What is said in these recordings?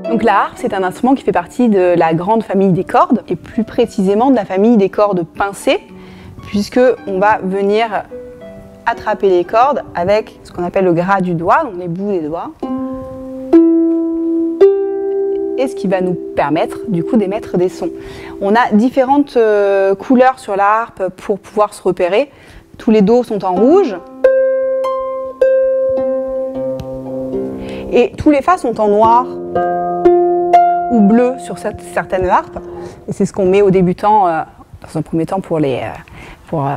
Donc la harpe, c'est un instrument qui fait partie de la grande famille des cordes, et plus précisément de la famille des cordes pincées, puisqu'on va venir attraper les cordes avec ce qu'on appelle le gras du doigt, donc les bouts des doigts, et ce qui va nous permettre du coup d'émettre des sons. On a différentes couleurs sur la harpe pour pouvoir se repérer. Tous les dos sont en rouge, et tous les fa sont en noir ou bleu sur certaines harpes. Et c'est ce qu'on met aux débutants dans un premier temps pour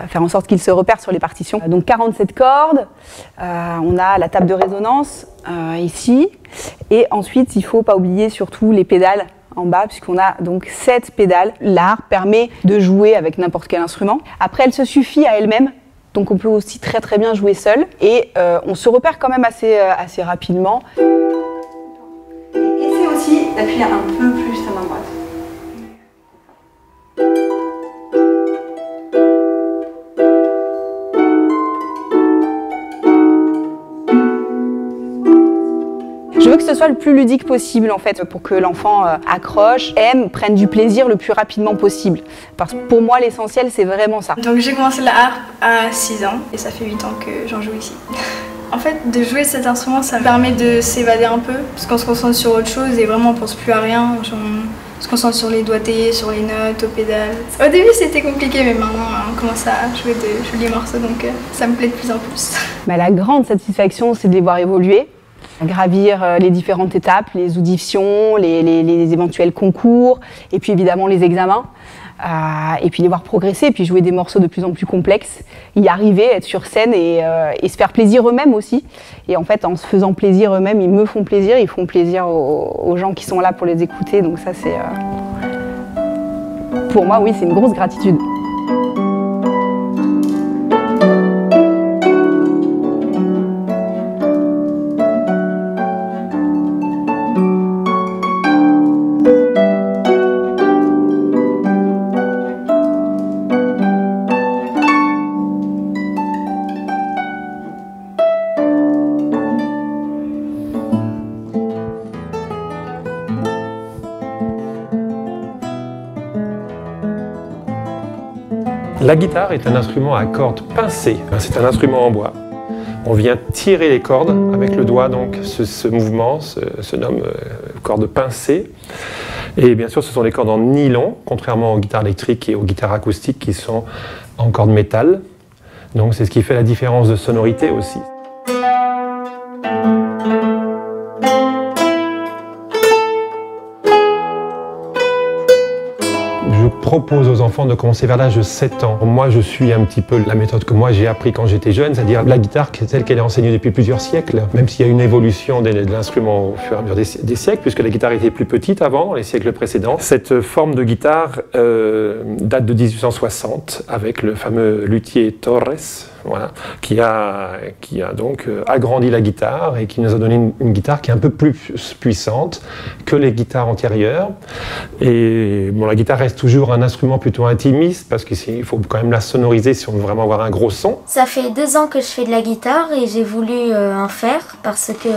faire en sorte qu'ils se repèrent sur les partitions. Donc 47 cordes, on a la table de résonance ici, et ensuite il ne faut pas oublier surtout les pédales en bas, puisqu'on a donc 7 pédales. La harpe permet de jouer avec n'importe quel instrument. Après, elle se suffit à elle-même, donc on peut aussi très bien jouer seul, et on se repère quand même assez rapidement. Essaye aussi d'appuyer un peu plus ta main droite. Je veux que ce soit le plus ludique possible en fait, pour que l'enfant accroche, aime, prenne du plaisir le plus rapidement possible. Parce que pour moi l'essentiel c'est vraiment ça. Donc j'ai commencé la harpe à 6 ans et ça fait 8 ans que j'en joue ici. En fait, de jouer cet instrument, ça me permet de s'évader un peu, parce qu'on se concentre sur autre chose et vraiment on pense plus à rien. On se concentre sur les doigtés, sur les notes, aux pédales. Au début c'était compliqué, mais maintenant on commence à jouer de jolis morceaux, donc ça me plaît de plus en plus. La grande satisfaction c'est de les voir évoluer, gravir les différentes étapes, les auditions, les éventuels concours, et puis évidemment les examens. Et puis les voir progresser, et puis jouer des morceaux de plus en plus complexes, y arriver, être sur scène et se faire plaisir eux-mêmes aussi. Et en fait, en se faisant plaisir eux-mêmes, ils me font plaisir, ils font plaisir aux gens qui sont là pour les écouter. Donc ça, c'est pour moi, oui, c'est une grosse gratitude. La guitare est un instrument à cordes pincées. C'est un instrument en bois. On vient tirer les cordes avec le doigt, donc ce mouvement se nomme corde pincée. Et bien sûr, ce sont des cordes en nylon, contrairement aux guitares électriques et aux guitares acoustiques qui sont en cordes métal. Donc c'est ce qui fait la différence de sonorité aussi. Je propose aux enfants de commencer vers l'âge de 7 ans. Moi, je suis un petit peu la méthode que moi j'ai appris quand j'étais jeune, c'est-à-dire la guitare telle qu'elle est enseignée depuis plusieurs siècles, même s'il y a une évolution de l'instrument au fur et à mesure des siècles, puisque la guitare était plus petite avant, dans les siècles précédents. Cette forme de guitare date de 1860, avec le fameux luthier Torres, voilà, qui a donc agrandi la guitare et qui nous a donné une guitare qui est un peu plus puissante que les guitares antérieures. Et bon, la guitare reste toujours un instrument plutôt intimiste parce qu'il faut quand même la sonoriser si on veut vraiment avoir un gros son. Ça fait 2 ans que je fais de la guitare et j'ai voulu en faire parce que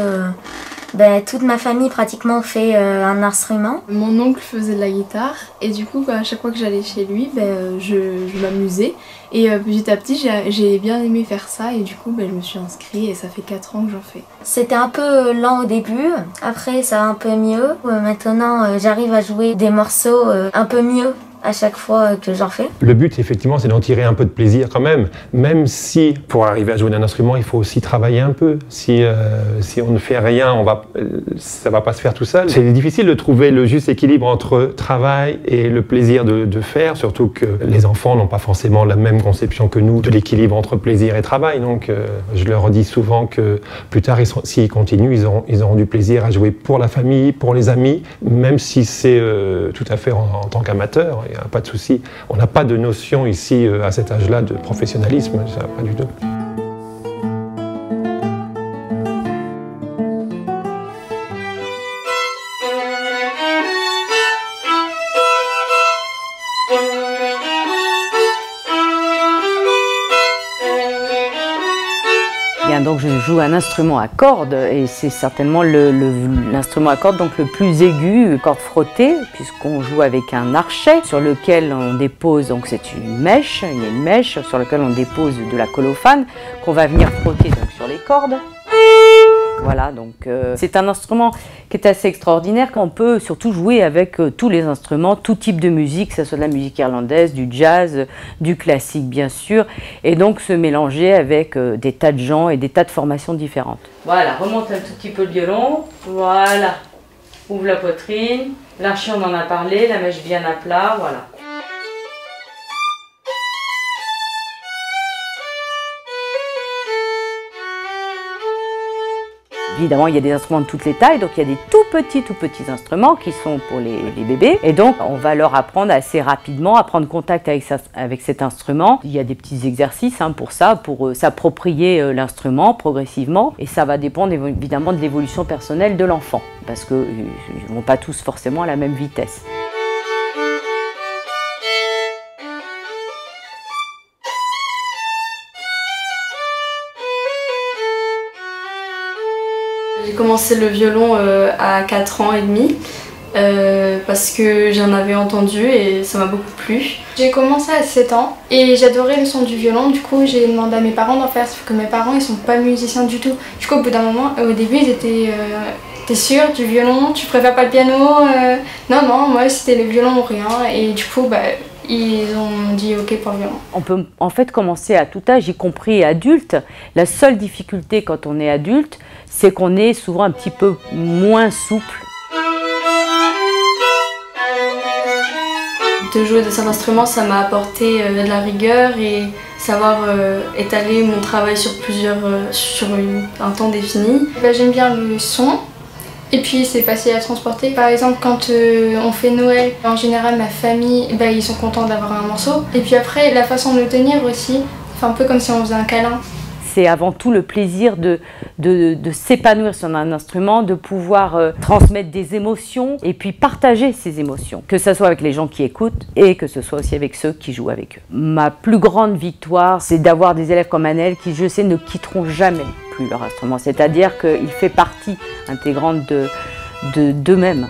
toute ma famille pratiquement fait un instrument. Mon oncle faisait de la guitare et du coup à chaque fois que j'allais chez lui, je m'amusais et petit à petit j'ai bien aimé faire ça et du coup je me suis inscrite et ça fait 4 ans que j'en fais. C'était un peu lent au début, après ça va un peu mieux. Maintenant j'arrive à jouer des morceaux un peu mieux à chaque fois que j'en fais. Le but, effectivement, c'est d'en tirer un peu de plaisir quand même si, pour arriver à jouer d'un instrument, il faut aussi travailler un peu. Si on ne fait rien, ça ne va pas se faire tout seul. C'est difficile de trouver le juste équilibre entre travail et le plaisir de faire, surtout que les enfants n'ont pas forcément la même conception que nous de l'équilibre entre plaisir et travail. Donc, je leur dis souvent que plus tard, s'ils continuent, ils auront du plaisir à jouer pour la famille, pour les amis, même si c'est tout à fait en tant qu'amateur. Il n'y a pas de souci. On n'a pas de notion ici, à cet âge-là, de professionnalisme, ça, pas du tout. Donc je joue un instrument à cordes et c'est certainement l'instrument à cordes donc le plus aigu, corde frottée, puisqu'on joue avec un archet sur lequel on dépose, donc c'est une mèche, il y a une mèche sur laquelle on dépose de la colophane qu'on va venir frotter donc sur les cordes. Voilà, donc c'est un instrument qui est assez extraordinaire, qu'on peut surtout jouer avec tous les instruments, tout type de musique, que ce soit de la musique irlandaise, du jazz, du classique bien sûr, et donc se mélanger avec des tas de gens et des tas de formations différentes. Voilà, remonte un tout petit peu le violon, voilà, ouvre la poitrine, l'archet on en a parlé, la mèche bien à plat, voilà. Évidemment, il y a des instruments de toutes les tailles, donc il y a des tout petits instruments qui sont pour les bébés. Et donc, on va leur apprendre assez rapidement à prendre contact avec cet instrument. Il y a des petits exercices pour ça, pour s'approprier l'instrument progressivement. Et ça va dépendre évidemment de l'évolution personnelle de l'enfant, parce qu'ils ne vont pas tous forcément à la même vitesse. J'ai commencé le violon à 4 ans et demi parce que j'en avais entendu et ça m'a beaucoup plu. J'ai commencé à 7 ans et j'adorais le son du violon, du coup j'ai demandé à mes parents d'en faire, sauf que mes parents ils sont pas musiciens du tout. Du coup au bout d'un moment, au début ils étaient t'es sûr du violon, tu préfères pas le piano Non, moi c'était le violon ou rien et du coup ils ont dit ok pour le violon. On peut en fait commencer à tout âge, y compris adulte. La seule difficulté quand on est adulte, c'est qu'on est souvent un petit peu moins souple. De jouer de cet instrument, ça m'a apporté de la rigueur et savoir étaler mon travail sur un temps défini. J'aime bien le son. Et puis c'est facile à transporter. Par exemple quand on fait Noël, en général ma famille, ils sont contents d'avoir un morceau. Et puis après la façon de le tenir aussi, un peu comme si on faisait un câlin. C'est avant tout le plaisir de s'épanouir sur un instrument, de pouvoir transmettre des émotions et puis partager ces émotions. Que ce soit avec les gens qui écoutent et que ce soit aussi avec ceux qui jouent avec eux. Ma plus grande victoire, c'est d'avoir des élèves comme Annelle qui, je sais, ne quitteront jamais plus leur instrument. C'est-à-dire qu'il fait partie intégrante d'eux-mêmes.